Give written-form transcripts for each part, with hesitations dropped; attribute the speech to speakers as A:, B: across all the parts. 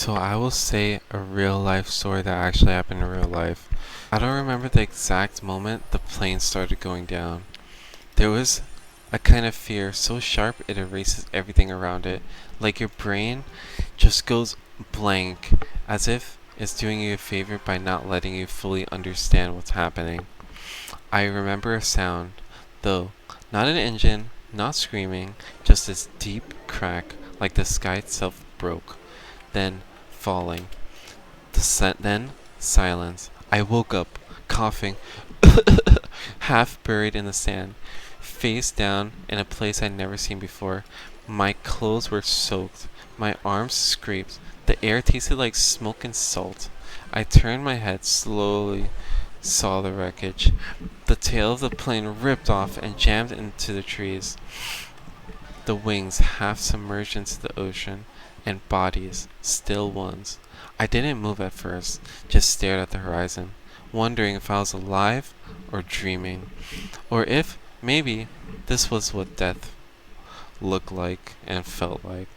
A: So I will say a real life story that actually happened in real life. I don't remember the exact moment the plane started going down. There was a kind of fear so sharp it erases everything around it, like your brain just goes blank, as if it's doing you a favor by not letting you fully understand what's happening. I remember a sound, though, not an engine, not screaming, just this deep crack, like the sky itself broke, then falling. Then silence. I woke up, coughing, half buried in the sand, face down in a place I'd never seen before. My clothes were soaked, my arms scraped, the air tasted like smoke and salt. I turned my head slowly, saw the wreckage. The tail of the plane ripped off and jammed into the trees, the wings half submerged into the ocean, and bodies, still ones. I didn't move at first, just stared at the horizon, wondering if I was alive or dreaming, or if, maybe, this was what death looked like and felt like.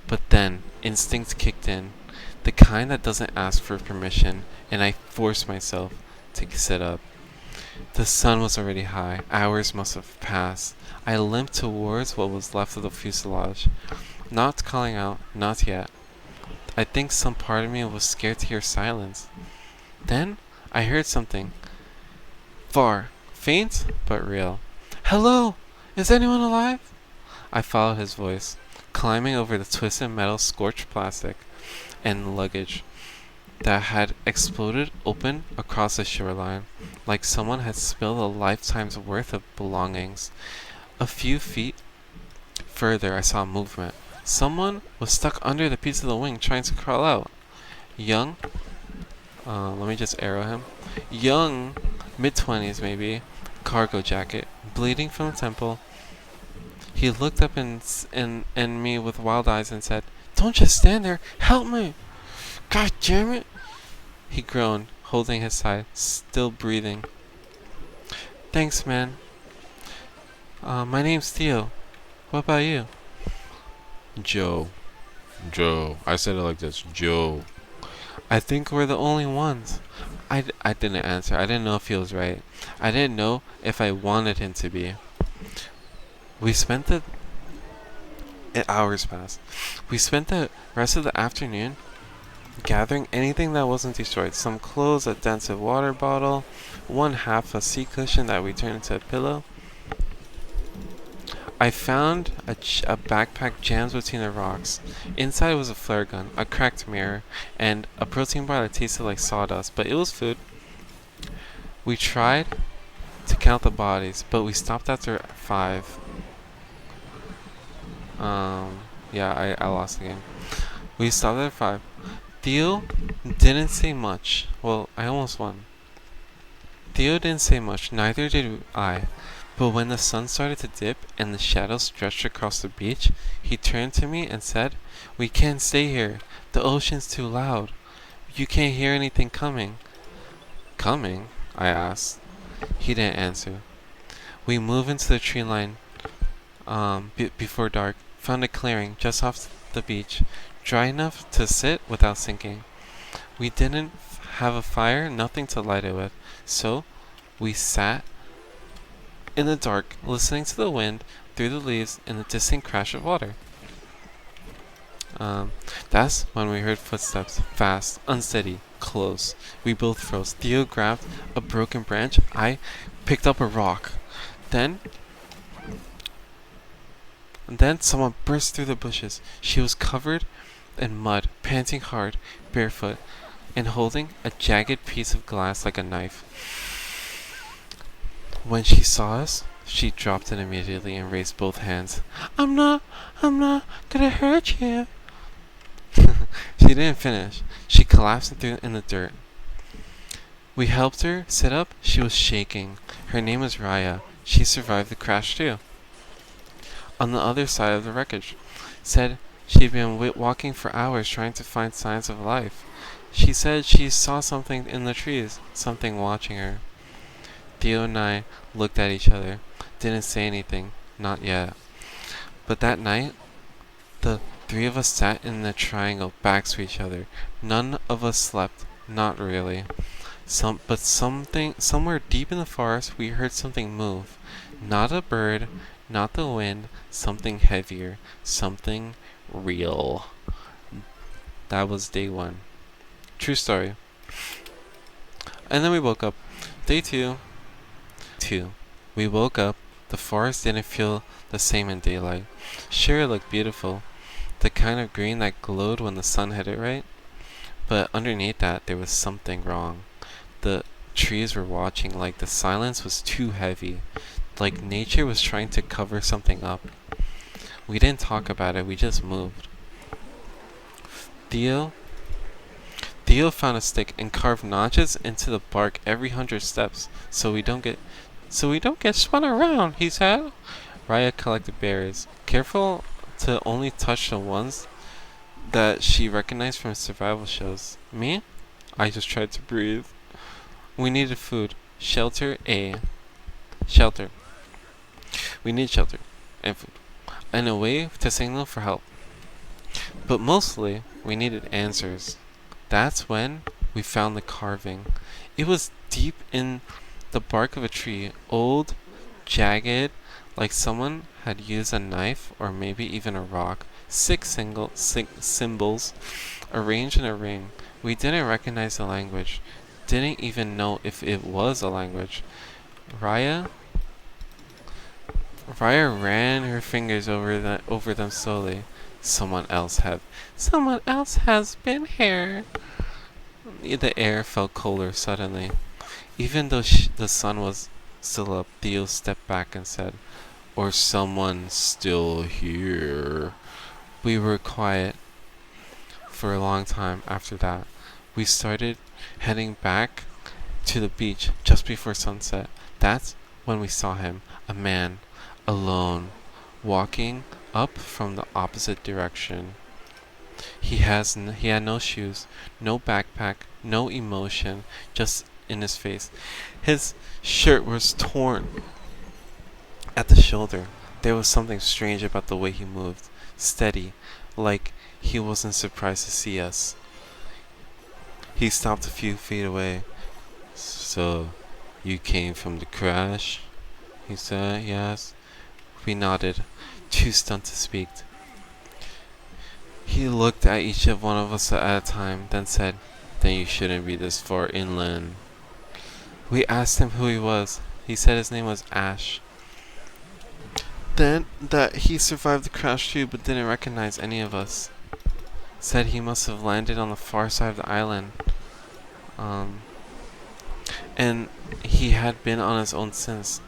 A: But then, instinct kicked in, the kind that doesn't ask for permission, and I forced myself to sit up. The sun was already high. Hours must have passed. I limped towards what was left of the fuselage, not calling out, not yet. I think some part of me was scared to hear silence. Then I heard something. Far. Faint, but real. Hello! Is anyone alive? I followed his voice, climbing over the twisted metal scorched plastic and luggage that had exploded open across the shoreline, like someone had spilled a lifetime's worth of belongings. A few feet further, I saw movement. Someone was stuck under the piece of the wing trying to crawl out. Young, let me just arrow him. Young, mid-20s maybe, cargo jacket, bleeding from the temple. He looked up in me with wild eyes and said, "Don't just stand there, help me! God damn it!" He groaned, holding his side, still breathing. "Thanks, man. My name's Theo. What about you?"
B: Joe. Joe. I said it like this. Joe.
A: "I think we're the only ones." I didn't answer. I didn't know if he was right. I didn't know if I wanted him to be. We spent the hours passed. We spent the rest of the afternoon gathering anything that wasn't destroyed. Some clothes, a dented water bottle, one half a sea cushion that we turned into a pillow. I found a backpack jammed between the rocks. Inside was a flare gun, a cracked mirror, and a protein bar that tasted like sawdust, but it was food. We tried to count the bodies, but we stopped after 5. Yeah, I lost the game. We stopped at 5. Theo didn't say much. Well, I almost won. Theo didn't say much, neither did I. But when the sun started to dip and the shadows stretched across the beach, he turned to me and said, "We can't stay here. The ocean's too loud. You can't hear anything coming." "Coming?" I asked. He didn't answer. We moved into the tree line before dark, found a clearing just off the beach, dry enough to sit without sinking. We didn't have a fire, nothing to light it with, so we sat in the dark, listening to the wind through the leaves and the distant crash of water. That's when we heard footsteps, fast, unsteady, close. We both froze. Theo grabbed a broken branch. I picked up a rock. Then someone burst through the bushes. She was covered in mud, panting hard, barefoot, and holding a jagged piece of glass like a knife. When she saw us, she dropped it immediately and raised both hands. I'm not gonna hurt you." She didn't finish. She collapsed in the dirt. We helped her sit up. She was shaking. Her name was Raya. She survived the crash too. On the other side of the wreckage, said she'd been walking for hours trying to find signs of life. She said she saw something in the trees, something watching her. Theo and I looked at each other, didn't say anything, not yet. But that night, the Three of us sat in a triangle, backs to each other. None of us slept. Not really. But somewhere deep in the forest, we heard something move. Not a bird, not the wind, something heavier, something real. That was day 1. True story. And then we woke up. Day 2. We woke up. The forest didn't feel the same in daylight. Sure, it looked beautiful. The kind of green that glowed when the sun hit it right. But underneath that, there was something wrong. The trees were watching, like the silence was too heavy. Like nature was trying to cover something up. We didn't talk about it, we just moved. Theo found a stick and carved notches into the bark every 100 steps so we don't get spun around, he said. Raya collected berries, careful to only touch the ones that she recognized from survival shows. Me? I just tried to breathe. We needed food. Shelter. We need shelter and food. And a way to signal for help. But mostly, we needed answers. That's when we found the carving. It was deep in the bark of a tree, old, jagged, like someone had used a knife or maybe even a rock. 6 symbols arranged in a ring. We didn't recognize the language. Didn't even know if it was a language. Raya ran her fingers over them slowly. Someone else has been here. The air felt colder suddenly. Even though the sun was still up, Theo stepped back and said, "Or someone's still here." We were quiet for a long time after that. We started heading back to the beach just before sunset. That's when we saw him, a man, alone, walking up from the opposite direction. He had no shoes, no backpack, no emotion, just in his face. His shirt was torn at the shoulder. There was something strange about the way he moved, steady, like he wasn't surprised to see us. He stopped a few feet away. "So, you came from the crash?" he said. "Yes." We nodded, too stunned to speak. He looked at each of one of us at a time, then said, "Then you shouldn't be this far inland." We asked him who he was. He said his name was Ash. Then that he survived the crash too, but didn't recognize any of us. Said he must have landed on the far side of the island. And he had been on his own since.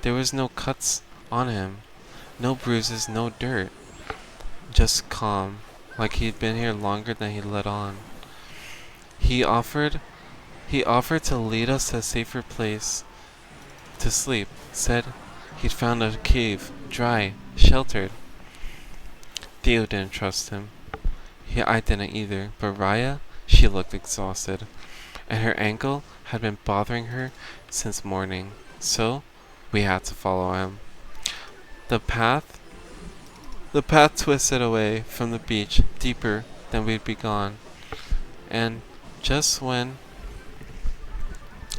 A: There was no cuts on him, no bruises, no dirt. Just calm, like he'd been here longer than he'd let on. He offered to lead us to a safer place to sleep. Said he'd found a cave, dry, sheltered. Theo didn't trust him. I didn't either, but Raya, she looked exhausted, and her ankle had been bothering her since morning, so we had to follow him. The path twisted away from the beach, deeper than we'd be gone, and just when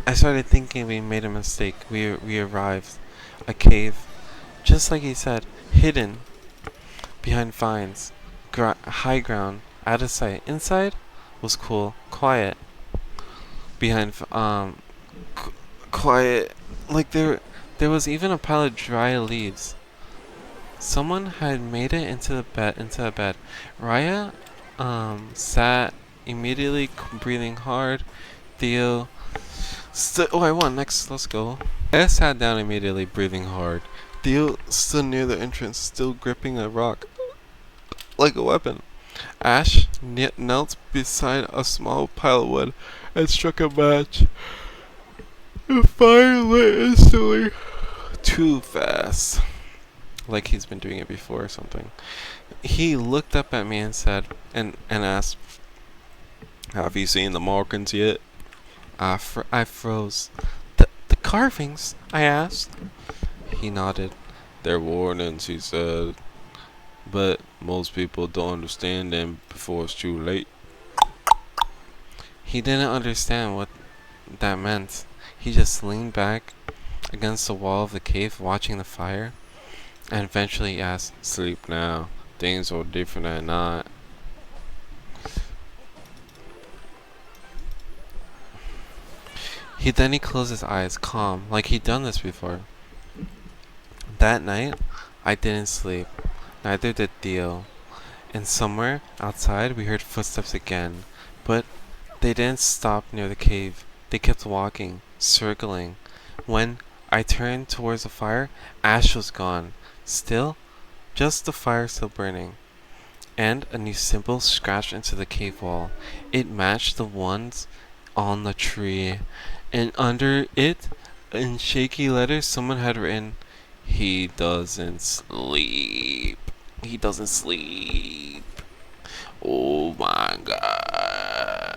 A: I started thinking we made a mistake, we arrived. A cave, just like he said, hidden behind vines, high ground, out of sight. Inside was cool, quiet. Behind, quiet, like there was even a pile of dry leaves. Someone had made it into a bed. Raya, sat immediately, breathing hard. Theo I won. Next, let's go. I sat down immediately, breathing hard. Theo stood near the entrance, still gripping a rock like a weapon. Ash knelt beside a small pile of wood and struck a match. The fire lit instantly. Too fast. Like he's been doing it before or something. He looked up at me and said, and asked, "Have you seen the markings yet?" I froze. The carvings? I asked. He nodded. "They're warnings," he said.
B: But most people don't understand them before it's too late.
A: He didn't understand what that meant. He just leaned back against the wall of the cave watching the fire, and eventually he asked,
B: Sleep now. Things are different at night.
A: he closed his eyes, calm, like he'd done this before. That night, I didn't sleep. Neither did Theo. And somewhere outside, we heard footsteps again. But they didn't stop near the cave. They kept walking, circling. When I turned towards the fire, Ash was gone. Still, just the fire still burning. And a new symbol scratched into the cave wall. It matched the ones on the tree. And under it, in shaky letters, someone had written, "He doesn't sleep. He doesn't sleep." Oh my god.